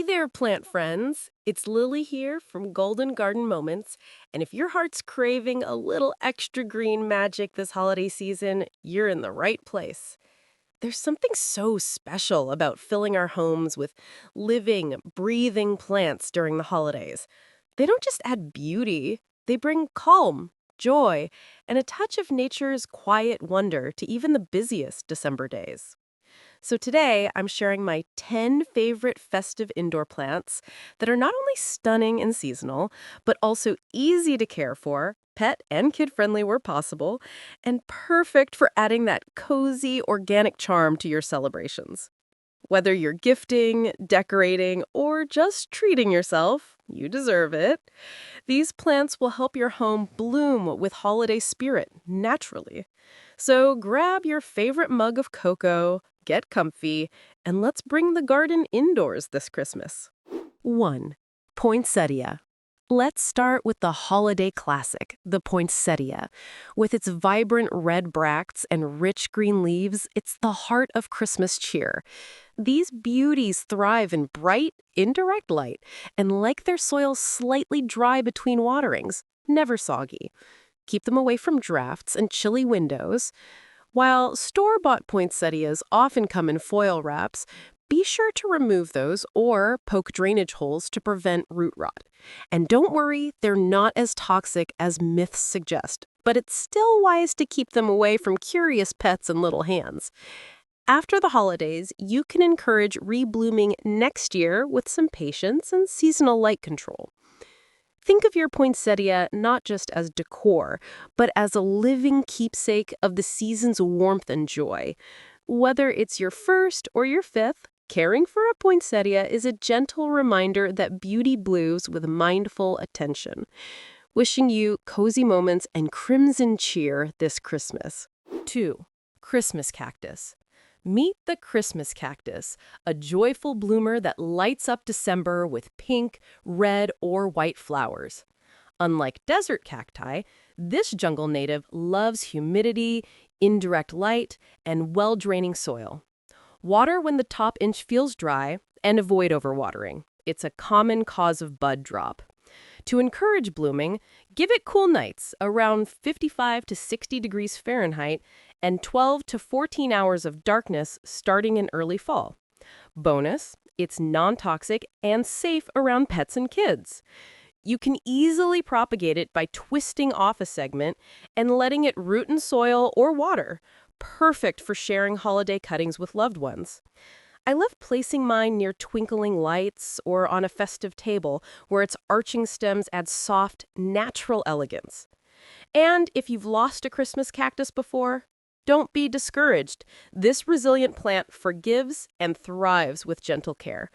Hey there, plant friends. It's Lily here from Golden Garden Moments. And if your heart's craving a little extra green magic this holiday season, you're in the right place. There's something so special about filling our homes with living, breathing plants during the holidays. They don't just add beauty, they bring calm, joy, and a touch of nature's quiet wonder to even the busiest December days. So today, I'm sharing my 10 favorite festive indoor plants that are not only stunning and seasonal, but also easy to care for, pet and kid-friendly where possible, and perfect for adding that cozy, organic charm to your celebrations. Whether you're gifting, decorating, or just treating yourself, you deserve it. These plants will help your home bloom with holiday spirit naturally. So grab your favorite mug of cocoa, get comfy, and let's bring the garden indoors this Christmas. 1. Poinsettia. Let's start with the holiday classic, the poinsettia. With its vibrant red bracts and rich green leaves, it's the heart of Christmas cheer. These beauties thrive in bright, indirect light and like their soil slightly dry between waterings, never soggy. Keep them away from drafts and chilly windows. While store-bought poinsettias often come in foil wraps, be sure to remove those or poke drainage holes to prevent root rot. And don't worry, they're not as toxic as myths suggest, but it's still wise to keep them away from curious pets and little hands. After the holidays, you can encourage reblooming next year with some patience and seasonal light control. Think of your poinsettia not just as decor, but as a living keepsake of the season's warmth and joy. Whether it's your first or your fifth, caring for a poinsettia is a gentle reminder that beauty blooms with mindful attention. Wishing you cozy moments and crimson cheer this Christmas. 2. Christmas cactus. Meet the Christmas cactus, a joyful bloomer that lights up December with pink, red, or white flowers. Unlike desert cacti, this jungle native loves humidity, indirect light, and well-draining soil. Water when the top inch feels dry, and avoid overwatering. It's a common cause of bud drop. To encourage blooming, give it cool nights around 55 to 60 degrees Fahrenheit and 12 to 14 hours of darkness starting in early fall. Bonus, it's non-toxic and safe around pets and kids. You can easily propagate it by twisting off a segment and letting it root in soil or water, perfect for sharing holiday cuttings with loved ones. I love placing mine near twinkling lights or on a festive table where its arching stems add soft, natural elegance. And if you've lost a Christmas cactus before, don't be discouraged. This resilient plant forgives and thrives with gentle care.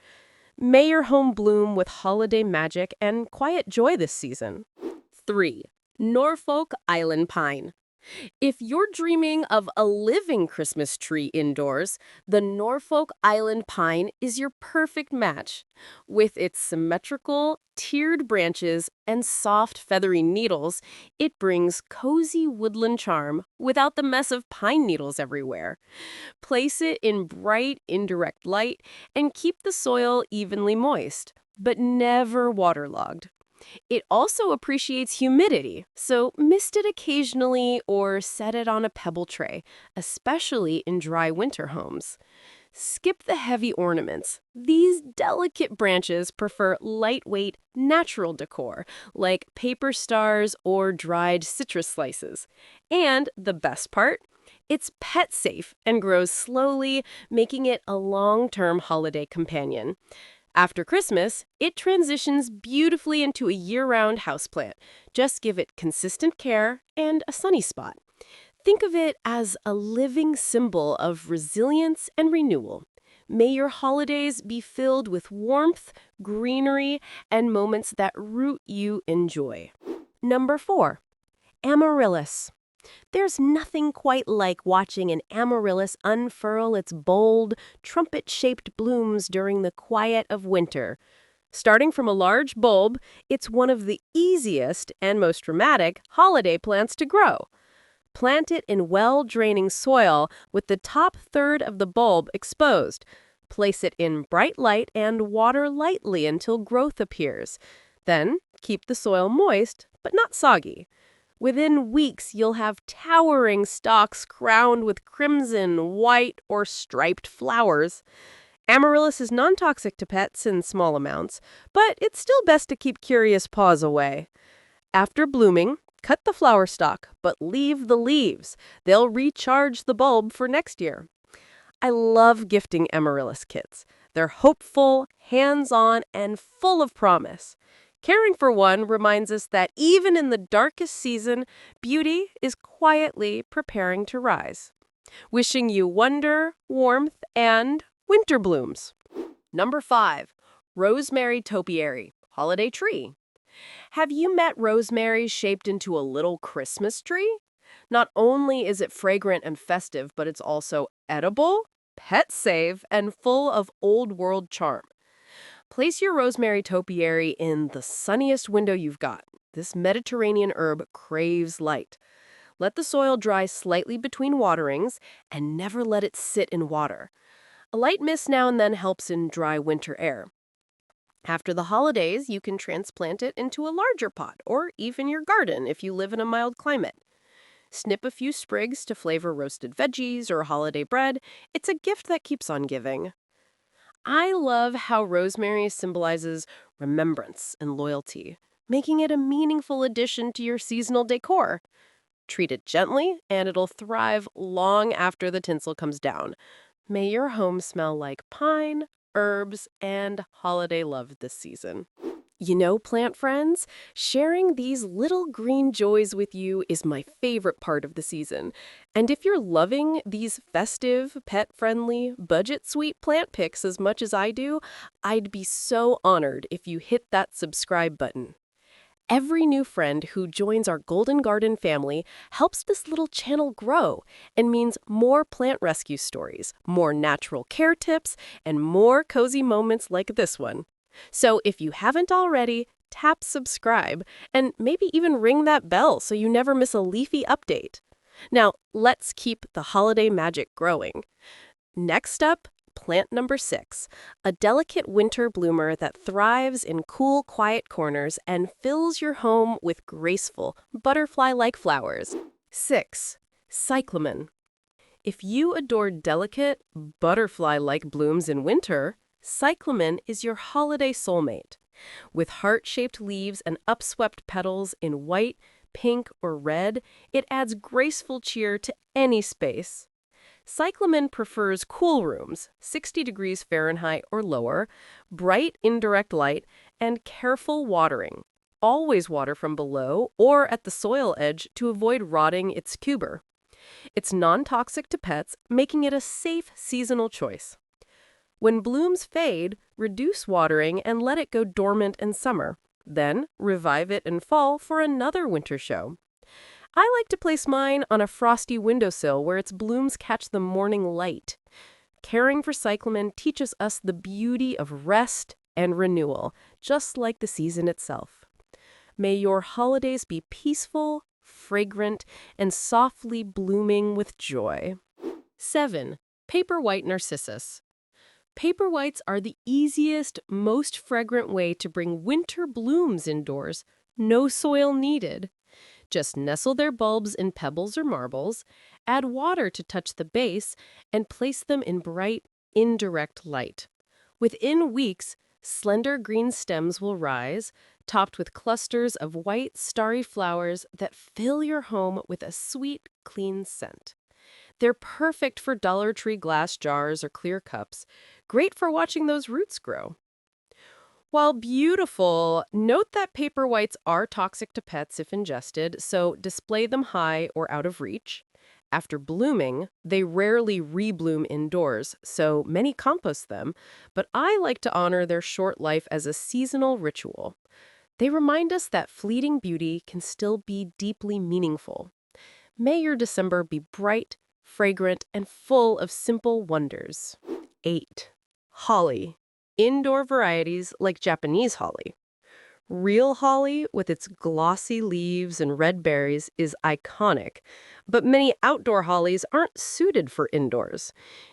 May your home bloom with holiday magic and quiet joy this season. 3. Norfolk Island Pine. If you're dreaming of a living Christmas tree indoors, the Norfolk Island pine is your perfect match. With its symmetrical, tiered branches and soft, feathery needles, it brings cozy woodland charm without the mess of pine needles everywhere. Place it in bright, indirect light and keep the soil evenly moist, but never waterlogged. It also appreciates humidity, so mist it occasionally or set it on a pebble tray, especially in dry winter homes. Skip the heavy ornaments. These delicate branches prefer lightweight, natural decor, like paper stars or dried citrus slices. And the best part? It's pet safe and grows slowly, making it a long-term holiday companion. After Christmas, it transitions beautifully into a year-round houseplant. Just give it consistent care and a sunny spot. Think of it as a living symbol of resilience and renewal. May your holidays be filled with warmth, greenery, and moments that root you in joy. Number 4. Amaryllis. There's nothing quite like watching an amaryllis unfurl its bold, trumpet-shaped blooms during the quiet of winter. Starting from a large bulb, it's one of the easiest and most dramatic holiday plants to grow. Plant it in well-draining soil with the top third of the bulb exposed. Place it in bright light and water lightly until growth appears. Then keep the soil moist, but not soggy. Within weeks, you'll have towering stalks crowned with crimson, white, or striped flowers. Amaryllis is non-toxic to pets in small amounts, but it's still best to keep curious paws away. After blooming, cut the flower stalk, but leave the leaves. They'll recharge the bulb for next year. I love gifting amaryllis kits. They're hopeful, hands-on, and full of promise. Caring for one reminds us that even in the darkest season, beauty is quietly preparing to rise. Wishing you wonder, warmth, and winter blooms. Number 5. Rosemary topiary, holiday tree. Have you met rosemary shaped into a little Christmas tree? Not only is it fragrant and festive, but it's also edible, pet safe, and full of old world charm. Place your rosemary topiary in the sunniest window you've got. This Mediterranean herb craves light. Let the soil dry slightly between waterings and never let it sit in water. A light mist now and then helps in dry winter air. After the holidays, you can transplant it into a larger pot or even your garden if you live in a mild climate. Snip a few sprigs to flavor roasted veggies or holiday bread. It's a gift that keeps on giving. I love how rosemary symbolizes remembrance and loyalty, making it a meaningful addition to your seasonal decor. Treat it gently, and it'll thrive long after the tinsel comes down. May your home smell like pine, herbs, and holiday love this season. You know, plant friends, sharing these little green joys with you is my favorite part of the season. And if you're loving these festive, pet-friendly, budget-sweet plant picks as much as I do, I'd be so honored if you hit that subscribe button. Every new friend who joins our Golden Garden family helps this little channel grow and means more plant rescue stories, more natural care tips, and more cozy moments like this one. So if you haven't already, tap subscribe and maybe even ring that bell so you never miss a leafy update. Now, let's keep the holiday magic growing. Next up, plant number 6, a delicate winter bloomer that thrives in cool, quiet corners and fills your home with graceful, butterfly-like flowers. 6. Cyclamen. If you adore delicate, butterfly-like blooms in winter, cyclamen is your holiday soulmate. With heart-shaped leaves and upswept petals in white, pink, or red, it adds graceful cheer to any space. Cyclamen prefers cool rooms, 60 degrees Fahrenheit or lower, bright indirect light, and careful watering. Always water from below or at the soil edge to avoid rotting its tuber. It's non-toxic to pets, making it a safe seasonal choice. When blooms fade, reduce watering and let it go dormant in summer. Then revive it in fall for another winter show. I like to place mine on a frosty windowsill where its blooms catch the morning light. Caring for cyclamen teaches us the beauty of rest and renewal, just like the season itself. May your holidays be peaceful, fragrant, and softly blooming with joy. 7. Paper white narcissus. Paper whites are the easiest, most fragrant way to bring winter blooms indoors. No soil needed. Just nestle their bulbs in pebbles or marbles, add water to touch the base, and place them in bright, indirect light. Within weeks, slender green stems will rise, topped with clusters of white, starry flowers that fill your home with a sweet, clean scent. They're perfect for Dollar Tree glass jars or clear cups, great for watching those roots grow. While beautiful, note that paper whites are toxic to pets if ingested, so display them high or out of reach. After blooming, they rarely rebloom indoors, so many compost them, but I like to honor their short life as a seasonal ritual. They remind us that fleeting beauty can still be deeply meaningful. May your December be bright, fragrant, and full of simple wonders. 8. Holly. Indoor varieties like Japanese holly. Real holly, with its glossy leaves and red berries, is iconic, but many outdoor hollies aren't suited for indoors.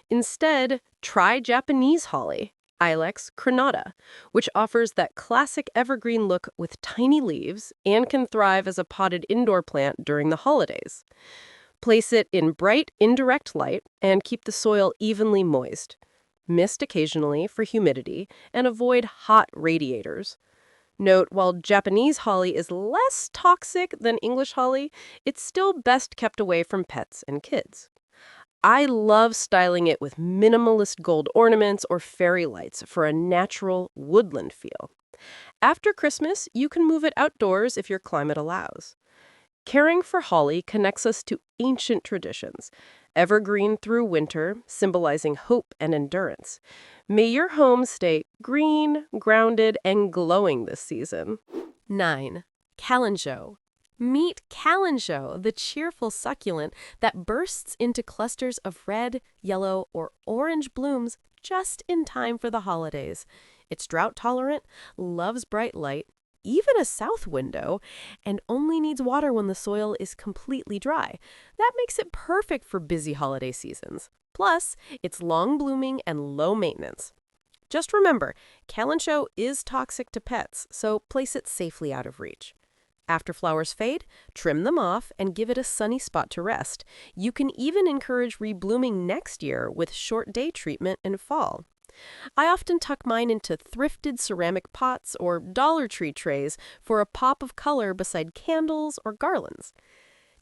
Instead, try Japanese holly, Ilex crenata, which offers that classic evergreen look with tiny leaves and can thrive as a potted indoor plant during the holidays. Place it in bright, indirect light and keep the soil evenly moist. Mist occasionally for humidity and avoid hot radiators. Note, while Japanese holly is less toxic than English holly, it's still best kept away from pets and kids. I love styling it with minimalist gold ornaments or fairy lights for a natural woodland feel. After Christmas, you can move it outdoors if your climate allows. Caring for holly connects us to ancient traditions, evergreen through winter, symbolizing hope and endurance. May your home stay green, grounded, and glowing this season. 9. Calenjo. Meet calenjo, the cheerful succulent that bursts into clusters of red, yellow, or orange blooms just in time for the holidays. It's drought-tolerant, loves bright light, even a south window, and only needs water when the soil is completely dry. That makes it perfect for busy holiday seasons. Plus, it's long-blooming and low maintenance. Just remember, calenjo is toxic to pets, so place it safely out of reach. After flowers fade, trim them off and give it a sunny spot to rest. You can even encourage reblooming next year with short day treatment in fall. I often tuck mine into thrifted ceramic pots or Dollar Tree trays for a pop of color beside candles or garlands.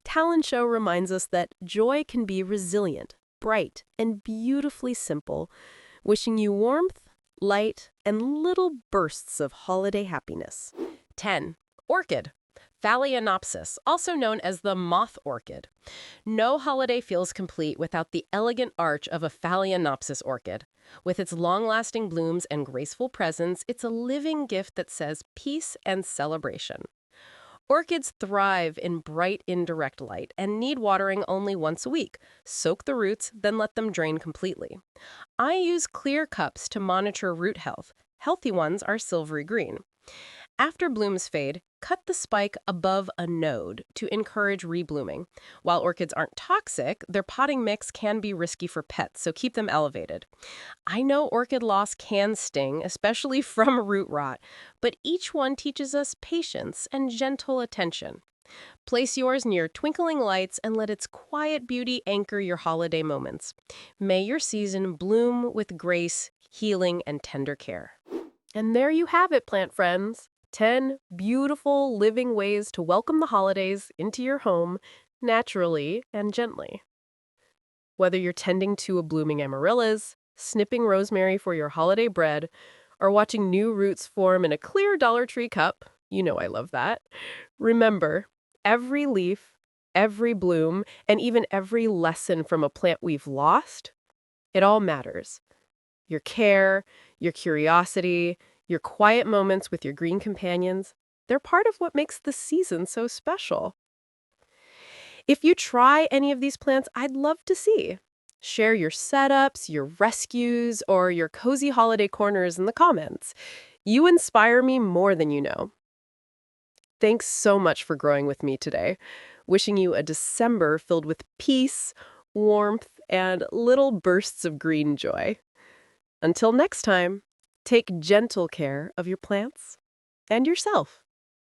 Talent Show reminds us that joy can be resilient, bright, and beautifully simple. Wishing you warmth, light, and little bursts of holiday happiness. 10. Orchid. Phalaenopsis, also known as the moth orchid. No holiday feels complete without the elegant arch of a Phalaenopsis orchid. With its long-lasting blooms and graceful presence, it's a living gift that says peace and celebration. Orchids thrive in bright, indirect light and need watering only once a week. Soak the roots, then let them drain completely. I use clear cups to monitor root health. Healthy ones are silvery green. After blooms fade, cut the spike above a node to encourage reblooming. While orchids aren't toxic, their potting mix can be risky for pets, so keep them elevated. I know orchid loss can sting, especially from root rot, but each one teaches us patience and gentle attention. Place yours near twinkling lights and let its quiet beauty anchor your holiday moments. May your season bloom with grace, healing, and tender care. And there you have it, plant friends. 10 beautiful, living ways to welcome the holidays into your home naturally and gently. Whether you're tending to a blooming amaryllis, snipping rosemary for your holiday bread, or watching new roots form in a clear Dollar Tree cup, you know I love that. Remember, every leaf, every bloom, and even every lesson from a plant we've lost, it all matters. Your care, your curiosity, your quiet moments with your green companions, they're part of what makes the season so special. If you try any of these plants, I'd love to see. Share your setups, your rescues, or your cozy holiday corners in the comments. You inspire me more than you know. Thanks so much for growing with me today. Wishing you a December filled with peace, warmth, and little bursts of green joy. Until next time, take gentle care of your plants and yourself.